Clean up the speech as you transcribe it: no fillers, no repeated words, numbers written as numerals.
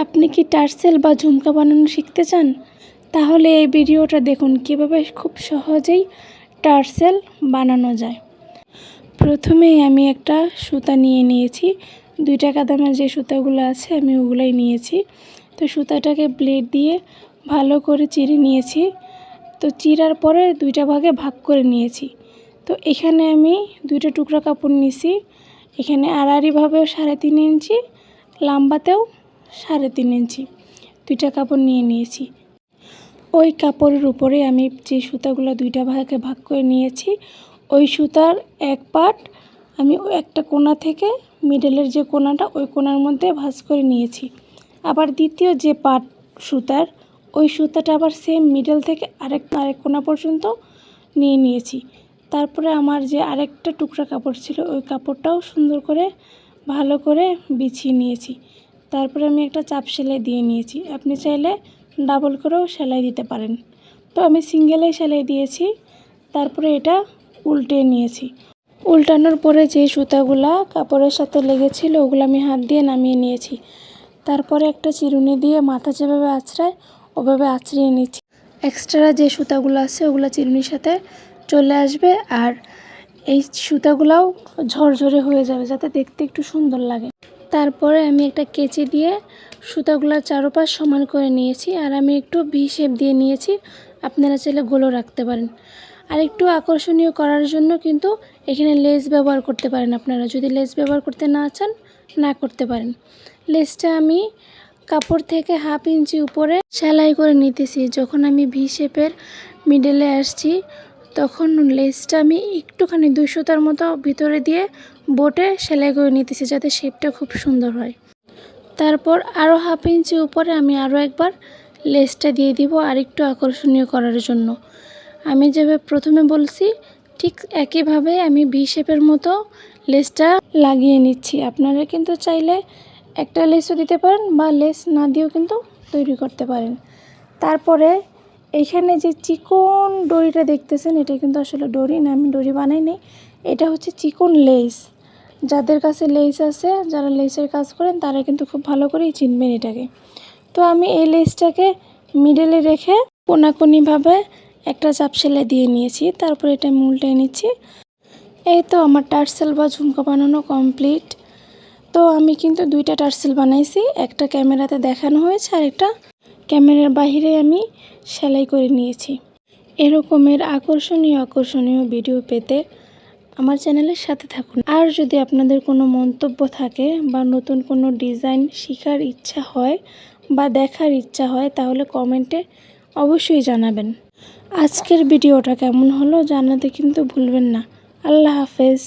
আপনি কি টার্সেল বা ঝুমকা বানানো শিখতে চান? তাহলে এই ভিডিওটা দেখুন কিভাবে খুব সহজেই টার্সেল বানানো যায়। প্রথমেই আমি একটা সুতা নিয়ে নিয়েছি। 2 টাকা দামের যে সুতাগুলো আছে আমি ওগুলাই নিয়েছি। তো সুতাটাকে ব্লেড দিয়ে ভালো করে চিরে নিয়েছি। তো চিরার পরে 2টা ভাগে ভাগ করে নিয়েছি। তো এখানে আমি 2টা টুকরা কাপড় নিয়েছি। এখানে আড়াআড়িভাবেও 3.5 ইঞ্চি, লম্বাতেও 3.5 ইঞ্চি 2টা কাপড় নিয়ে নিয়েছি। ওই কাপড়ের উপরে আমি যে সুতাগুলো 2টা ভাগে ভাগ করে নিয়েছি, ওই সুতার এক পাট আমি ওই একটা কোণা থেকে মিডলের যে কোণাটা ওই কোণার মধ্যে ভাঁজ করে নিয়েছি। আবার দ্বিতীয় যে পাট সুতার ওই সুতাটা আবার সেম মিডল থেকে আরেক কোণা পর্যন্ত নিয়ে নিয়েছি। তারপরে আমার যে আরেকটা টুকরা কাপড় ছিল ওই কাপড়টাও সুন্দর করে ভালো করে বিছিয়ে নিয়েছি। তারপরে আমি একটা চাপ সেলাই দিয়ে নিয়েছি। আপনি চাইলে ডাবল করেও সেলাই দিতে পারেন। তো আমি সিঙ্গেলে সেলাই দিয়েছি। তারপরে এটা উল্টে নিয়েছি। উল্টানোর পরে যে সুতাগুলা কাপড়ের সাথে লেগেছিল ওগুলো আমি হাত দিয়ে নামিয়ে নিয়েছি। তারপরে একটা চিরুনি দিয়ে মাথা যেভাবে আঁচড়ায় ওভাবে আঁচড়িয়ে নিচ্ছি। এক্সট্রা যে সুতাগুলো আছে ওগুলো চিরুনির সাথে চলে আসবে আর এই সুতাগুলাও ঝরঝরে হয়ে যাবে যাতে দেখতে একটু সুন্দর লাগে। তারপরে আমি একটা কেচি দিয়ে সুতাগুলোর চারপাশ সমান করে নিয়েছি আর আমি একটু ভি শেপ দিয়ে নিয়েছি। আপনারা চাইলে গোলও রাখতে পারেন। আর একটু আকর্ষণীয় করার জন্য কিন্তু এখানে লেস ব্যবহার করতে পারেন। আপনারা যদি লেস ব্যবহার করতে না চান না করতে পারেন। লেসটা আমি কাপড় থেকে 1/2 ইঞ্চি উপরে সেলাই করে নিতেছি। যখন আমি ভি শেপের মিডলে আসছি তখন লেসটা আমি একটুখানি 2 সুতার মতো ভিতরে দিয়ে বোটে সেলাই করে নিতেছি যাতে শেপটা খুব সুন্দর হয়। তারপর আরও 1/2 ইঞ্চি উপরে আমি আরও একবার লেসটা দিয়ে দিব আর একটু আকর্ষণীয় করার জন্য। আমি যেভাবে প্রথমে বলছি ঠিক একইভাবে আমি ভি শেপের মতো লেসটা লাগিয়ে নিচ্ছি। আপনারা কিন্তু চাইলে একটা লেসও দিতে পারেন বা লেস না দিয়েও কিন্তু তৈরি করতে পারেন। তারপরে এইখানে যে চিকন দড়িটা দেখতেছেন এটা কিন্তু আসলে দড়ি না, আমি দড়ি বানাইনি। এটা হচ্ছে চিকন লেস। যাদের কাছে লেস আছে, যারা লেসের কাজ করেন তারা কিন্তু খুব ভালো করেই চিনবেন এটাকে। তো আমি এই লেসটাকে মিডলে রেখে কোনাকুনিভাবে একটা চাপ সেলাই দিয়ে নিয়েছি। তারপর এটা আমি উল্টে নিচ্ছি। এই তো আমার টার্সেল বা ঝুমকা বানানো কমপ্লিট। তো আমি কিন্তু 2টা টার্সেল বানাইছি, একটা ক্যামেরাতে দেখানো হয়েছে আর একটা ক্যামেরার বাহিরে আমি সেলাই করে নিয়েছি। এরকমের আকর্ষণীয় ভিডিও পেতে আমার চ্যানেলের সাথে থাকুন। আর যদি আপনাদের কোনো মন্তব্য থাকে বা নতুন কোনো ডিজাইন শেখার ইচ্ছা হয় বা দেখার ইচ্ছা হয় তাহলে কমেন্টে অবশ্যই জানাবেন। আজকের ভিডিওটা কেমন হলো জানাতে কিন্তু ভুলবেন না। আল্লাহ হাফেজ।